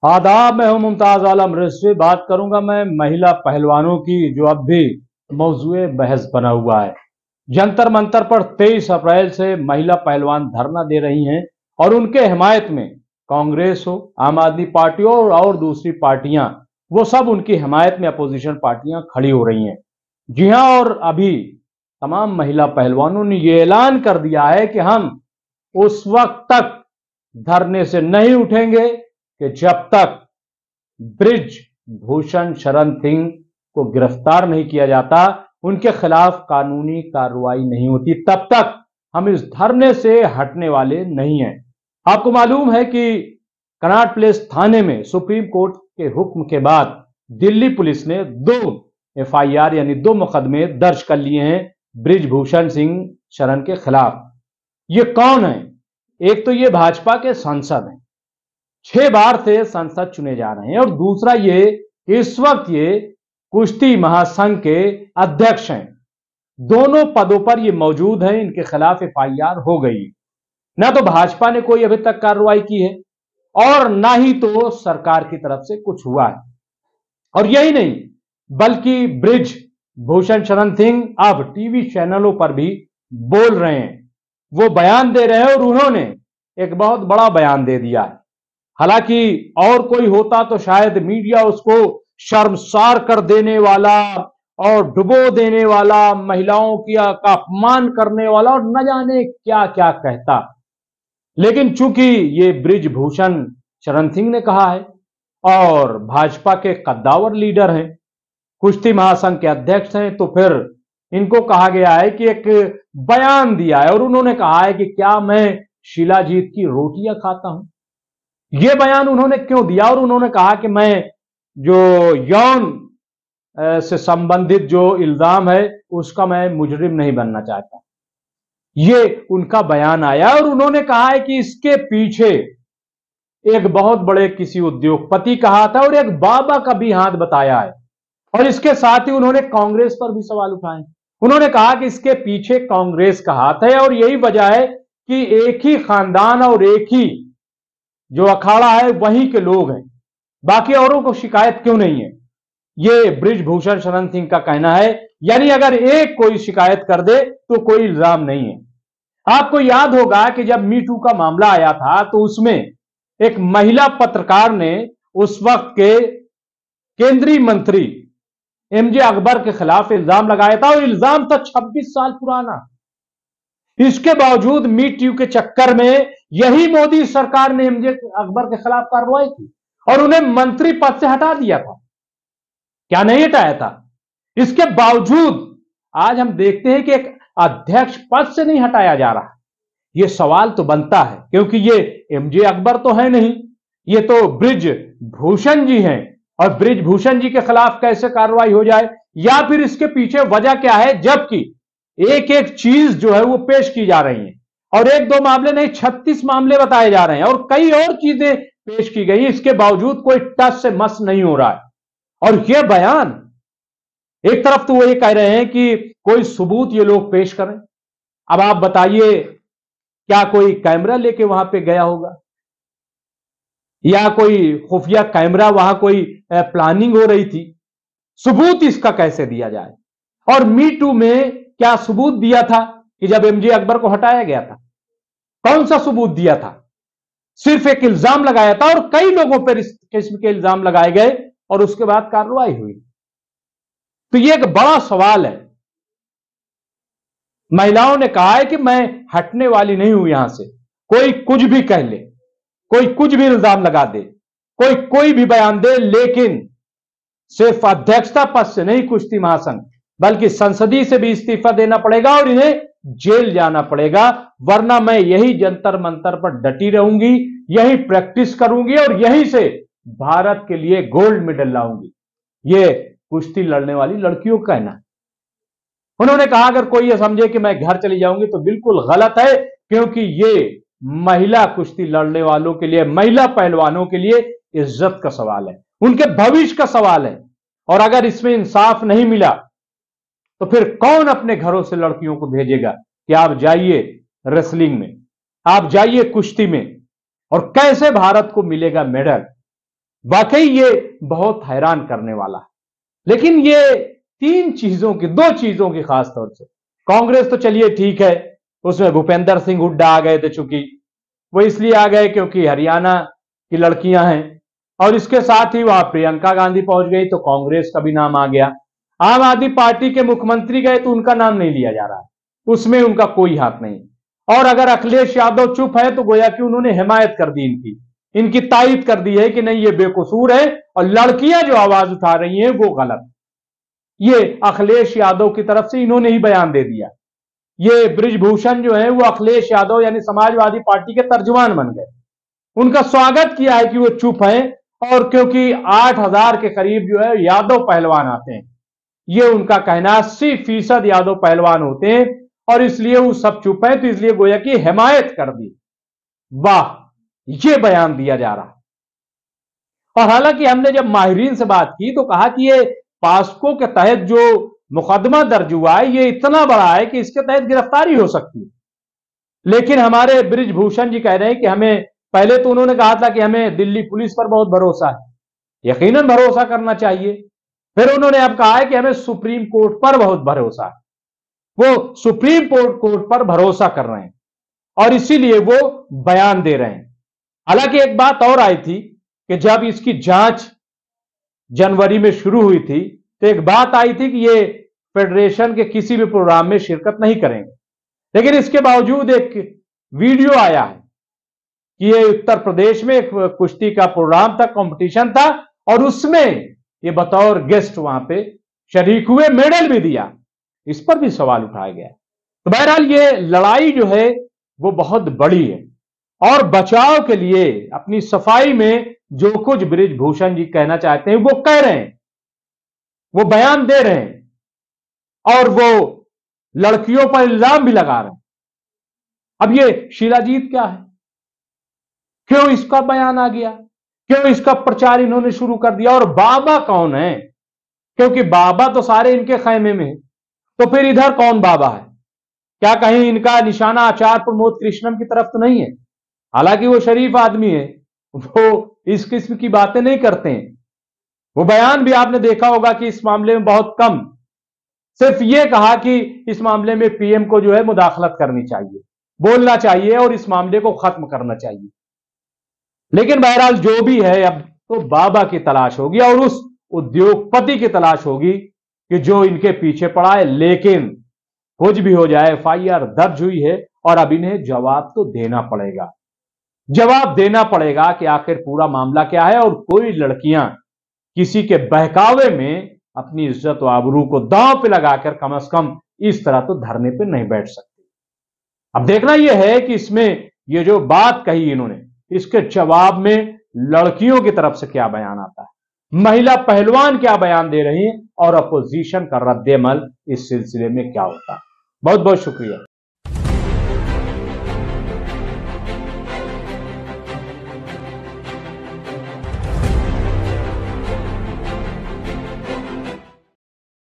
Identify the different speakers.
Speaker 1: आदाब, मैं हूं मुमताज आलम रिजवी। बात करूंगा मैं महिला पहलवानों की, जो अब भी मौजूए बहस बना हुआ है। जंतर मंतर पर 23 अप्रैल से महिला पहलवान धरना दे रही हैं और उनके हिमायत में कांग्रेस हो, आम आदमी पार्टी हो और दूसरी पार्टियां, वो सब उनकी हिमायत में अपोजिशन पार्टियां खड़ी हो रही हैं। जी हां, और अभी तमाम महिला पहलवानों ने यह ऐलान कर दिया है कि हम उस वक्त तक धरने से नहीं उठेंगे कि जब तक ब्रिज भूषण शरण सिंह को गिरफ्तार नहीं किया जाता, उनके खिलाफ कानूनी कार्रवाई नहीं होती, तब तक हम इस धरने से हटने वाले नहीं हैं। आपको मालूम है कि कनॉट प्लेस थाने में सुप्रीम कोर्ट के हुक्म के बाद दिल्ली पुलिस ने 2 एफआईआर यानी 2 मुकदमे दर्ज कर लिए हैं ब्रिजभूषण सिंह शरण के खिलाफ। ये कौन है? एक तो ये भाजपा के सांसद हैं, 6 बार से संसद चुने जा रहे हैं, और दूसरा ये इस वक्त ये कुश्ती महासंघ के अध्यक्ष हैं। दोनों पदों पर ये मौजूद हैं। इनके खिलाफ एफआईआर हो गई। ना तो भाजपा ने कोई अभी तक कार्रवाई की है और ना ही तो सरकार की तरफ से कुछ हुआ है। और यही नहीं, बल्कि ब्रिज भूषण शरण सिंह अब टीवी चैनलों पर भी बोल रहे हैं, वो बयान दे रहे हैं, और उन्होंने एक बहुत बड़ा बयान दे दिया है। हालांकि और कोई होता तो शायद मीडिया उसको शर्मसार कर देने वाला और डुबो देने वाला, महिलाओं का अपमान करने वाला और न जाने क्या क्या कहता। लेकिन चूंकि ये ब्रिजभूषण शरण सिंह ने कहा है और भाजपा के कद्दावर लीडर हैं, कुश्ती महासंघ के अध्यक्ष हैं, तो फिर इनको कहा गया है कि एक बयान दिया है और उन्होंने कहा है कि क्या मैं शिलाजीत की रोटियां खाता हूं। यह बयान उन्होंने क्यों दिया? और उन्होंने कहा कि मैं जो यौन से संबंधित जो इल्जाम है उसका मैं मुजरिम नहीं बनना चाहता। ये उनका बयान आया और उन्होंने कहा है कि इसके पीछे एक बहुत बड़े किसी उद्योगपति का हाथ है और एक बाबा का भी हाथ बताया है। और इसके साथ ही उन्होंने कांग्रेस पर भी सवाल उठाए। उन्होंने कहा कि इसके पीछे कांग्रेस का हाथ है और यही वजह है कि एक ही खानदान और एक ही जो अखाड़ा है वहीं के लोग हैं, बाकी औरों को शिकायत क्यों नहीं है? ये ब्रिजभूषण शरण सिंह का कहना है। यानी अगर एक कोई शिकायत कर दे तो कोई इल्जाम नहीं है। आपको याद होगा कि जब मी टू का मामला आया था तो उसमें एक महिला पत्रकार ने उस वक्त के केंद्रीय मंत्री एमजे अकबर के खिलाफ इल्जाम लगाया था, और इल्जाम था 26 साल पुराना। इसके बावजूद मी टू के चक्कर में यही मोदी सरकार ने एमजे अकबर के खिलाफ कार्रवाई की और उन्हें मंत्री पद से हटा दिया था। क्या नहीं हटाया था? इसके बावजूद आज हम देखते हैं कि एक अध्यक्ष पद से नहीं हटाया जा रहा। यह सवाल तो बनता है, क्योंकि ये एमजे अकबर तो है नहीं, ये तो ब्रिजभूषण जी हैं, और ब्रिजभूषण जी के खिलाफ कैसे कार्रवाई हो जाए, या फिर इसके पीछे वजह क्या है? जबकि एक एक चीज जो है वो पेश की जा रही है, और 1-2 मामले नहीं, 36 मामले बताए जा रहे हैं और कई और चीजें पेश की गई। इसके बावजूद कोई टस से मस नहीं हो रहा है। और यह बयान, एक तरफ तो वो ये कह रहे हैं कि कोई सबूत ये लोग पेश करें। अब आप बताइए, क्या कोई कैमरा लेके वहां पे गया होगा, या कोई खुफिया कैमरा, वहां कोई प्लानिंग हो रही थी? सबूत इसका कैसे दिया जाए? और मी टू में क्या सबूत दिया था कि जब एमजे अकबर को हटाया गया था? कौन सा सबूत दिया था? सिर्फ एक इल्जाम लगाया था और कई लोगों पर इस किस्म के इल्जाम लगाए गए और उसके बाद कार्रवाई हुई। तो यह एक बड़ा सवाल है। महिलाओं ने कहा है कि मैं हटने वाली नहीं हूं यहां से। कोई कुछ भी कह ले, कोई कुछ भी इल्जाम लगा दे, कोई भी बयान दे, लेकिन सिर्फ अध्यक्षता पद से नहीं कुश्ती महासंघ, बल्कि संसदीय से भी इस्तीफा देना पड़ेगा और इन्हें जेल जाना पड़ेगा, वरना मैं यही जंतर मंतर पर डटी रहूंगी, यही प्रैक्टिस करूंगी और यहीं से भारत के लिए गोल्ड मेडल लाऊंगी। यह कुश्ती लड़ने वाली लड़कियों का कहना है। उन्होंने कहा अगर कोई यह समझे कि मैं घर चली जाऊंगी तो बिल्कुल गलत है, क्योंकि यह महिला कुश्ती लड़ने वालों के लिए, महिला पहलवानों के लिए इज्जत का सवाल है, उनके भविष्य का सवाल है। और अगर इसमें इंसाफ नहीं मिला तो फिर कौन अपने घरों से लड़कियों को भेजेगा कि आप जाइए रेसलिंग में, आप जाइए कुश्ती में, और कैसे भारत को मिलेगा मेडल? वाकई ये बहुत हैरान करने वाला है। लेकिन ये दो चीजों की खास तौर से कांग्रेस तो चलिए ठीक है, उसमें भूपेंद्र सिंह हुड्डा आ गए थे, चूंकि वो इसलिए आ गए क्योंकि हरियाणा की लड़कियां हैं, और इसके साथ ही वहां प्रियंका गांधी पहुंच गई तो कांग्रेस का भी नाम आ गया। आम आदमी पार्टी के मुख्यमंत्री गए तो उनका नाम नहीं लिया जा रहा है, उसमें उनका कोई हाथ नहीं। और अगर अखिलेश यादव चुप है तो गोया कि उन्होंने हिमायत कर दी, इनकी तायद कर दी है कि नहीं ये बेकसूर है और लड़कियां जो आवाज उठा रही हैं वो गलत। ये अखिलेश यादव की तरफ से इन्होंने ही बयान दे दिया। ये बृजभूषण जो है वो अखिलेश यादव यानी समाजवादी पार्टी के तर्जुमान बन गए। उनका स्वागत किया है कि वो चुप हैं, और क्योंकि 8,000 के करीब जो है यादव पहलवान आते हैं, ये उनका कहना 80% यादव पहलवान होते हैं, और इसलिए वो सब चुप है, तो इसलिए गोया की हिमायत कर दी। वाह, ये बयान दिया जा रहा है। और हालांकि हमने जब माहिरीन से बात की तो कहा कि ये पास्को के तहत जो मुकदमा दर्ज हुआ है ये इतना बड़ा है कि इसके तहत गिरफ्तारी हो सकती है। लेकिन हमारे बृजभूषण जी कह रहे हैं कि हमें, पहले तो उन्होंने कहा था कि हमें दिल्ली पुलिस पर बहुत भरोसा है, यकीनन भरोसा करना चाहिए। फिर उन्होंने अब कहा है कि हमें सुप्रीम कोर्ट पर बहुत भरोसा है। वो सुप्रीम कोर्ट पर भरोसा कर रहे हैं और इसीलिए वो बयान दे रहे हैं। हालांकि एक बात और आई थी कि जब इसकी जांच जनवरी में शुरू हुई थी तो एक बात आई थी कि ये फेडरेशन के किसी भी प्रोग्राम में शिरकत नहीं करेंगे। लेकिन इसके बावजूद एक वीडियो आया है कि ये उत्तर प्रदेश में एक कुश्ती का प्रोग्राम था, कंपटीशन था, और उसमें ये बतौर गेस्ट वहां पे शरीक हुए, मेडल भी दिया। इस पर भी सवाल उठाया गया। तो बहरहाल ये लड़ाई जो है वो बहुत बड़ी है, और बचाव के लिए अपनी सफाई में जो कुछ बृजभूषण जी कहना चाहते हैं वो कह रहे हैं, वो बयान दे रहे हैं, और वो लड़कियों पर इल्जाम भी लगा रहे हैं। अब ये शिलाजीत क्या है, क्यों इसका बयान आ गया, क्यों इसका प्रचार इन्होंने शुरू कर दिया, और बाबा कौन है? क्योंकि बाबा तो सारे इनके खैमे में है, तो फिर इधर कौन बाबा है? क्या कहीं इनका निशाना आचार्य प्रमोद कृष्णम की तरफ तो नहीं है? हालांकि वो शरीफ आदमी है, वो इस किस्म की बातें नहीं करते हैं। वो बयान भी आपने देखा होगा कि इस मामले में बहुत कम, सिर्फ ये कहा कि इस मामले में पीएम को जो है मुदाखलत करनी चाहिए, बोलना चाहिए और इस मामले को खत्म करना चाहिए। लेकिन बहरहाल जो भी है, अब तो बाबा की तलाश होगी और उस उद्योगपति की तलाश होगी कि जो इनके पीछे पड़ा है। लेकिन कुछ भी हो जाए, एफआईआर दर्ज हुई है और अब इन्हें जवाब तो देना पड़ेगा, जवाब देना पड़ेगा कि आखिर पूरा मामला क्या है। और कोई लड़कियां किसी के बहकावे में अपनी इज्जत व आबरू को दांव पे लगाकर कम से कम इस तरह तो धरने पे नहीं बैठ सकती। अब देखना यह है कि इसमें ये जो बात कही इन्होंने, इसके जवाब में लड़कियों की तरफ से क्या बयान आता है, महिला पहलवान क्या बयान दे रही है, और अपोजिशन का रद्देमल इस सिलसिले में क्या होता है। बहुत बहुत शुक्रिया।